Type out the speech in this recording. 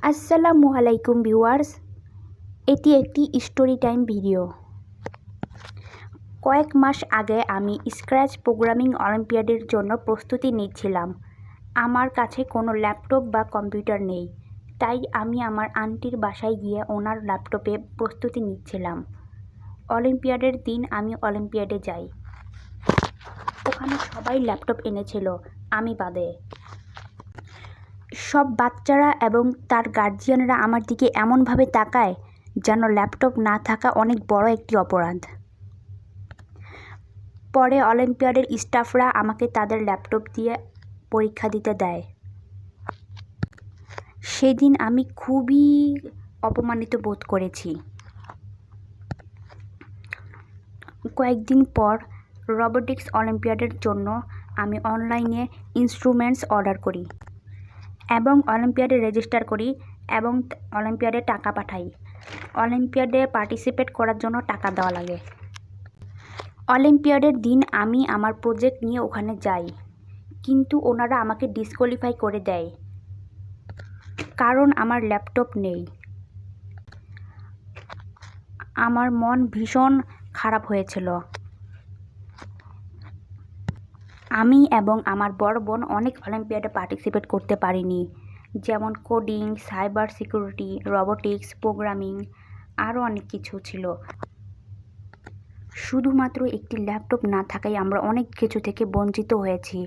আসসালামু আলাইকুম ভিউয়ার্স, এটি একটি স্টোরি টাইম ভিডিও। কয়েক মাস আগে আমি স্ক্র্যাচ প্রোগ্রামিং অলিম্পিয়াডের জন্য প্রস্তুতি নিচ্ছিলাম। আমার কাছে কোনো ল্যাপটপ বা কম্পিউটার নেই, তাই আমি আমার আন্টির বাসায় গিয়ে ওনার ল্যাপটপে প্রস্তুতি নিচ্ছিলাম। অলিম্পিয়াডের দিন আমি অলিম্পিয়াডে যাই। ওখানে সবাই ল্যাপটপ এনেছিল, আমি বাদে। সব বাচ্চারা এবং তার গার্জিয়ানরা আমার দিকে এমনভাবে তাকায় যেন ল্যাপটপ না থাকা অনেক বড় একটি অপরাধ। পরে অলিম্পিয়াডের স্টাফরা আমাকে তাদের ল্যাপটপ দিয়ে পরীক্ষা দিতে দেয়। সেদিন আমি খুবই অপমানিত বোধ করেছি। কয়েকদিন পর রোবোটিক্স অলিম্পিয়াডের জন্য আমি অনলাইনে ইনস্ট্রুমেন্টস অর্ডার করি এবং অলিম্পিয়াডে রেজিস্টার করি এবং অলিম্পিয়াডে টাকা পাঠাই। অলিম্পিয়াডে পার্টিসিপেট করার জন্য টাকা দেওয়া লাগে। অলিম্পিয়াডের দিন আমি আমার প্রজেক্ট নিয়ে ওখানে যাই, কিন্তু ওনারা আমাকে ডিসকোয়ালিফাই করে দেয় কারণ আমার ল্যাপটপ নেই। আমার মন ভীষণ খারাপ হয়েছিল। আমি এবং আমার বড় বোন অনেক অলিম্পিয়াডে পার্টিসিপেট করতে পারিনি, যেমন coding, cyber security, robotics, programming, আরও অনেক কিছু ছিল। শুধুমাত্র একটি ল্যাপটপ না থাকায় আমরা অনেক কিছু থেকে বঞ্চিত হয়েছি।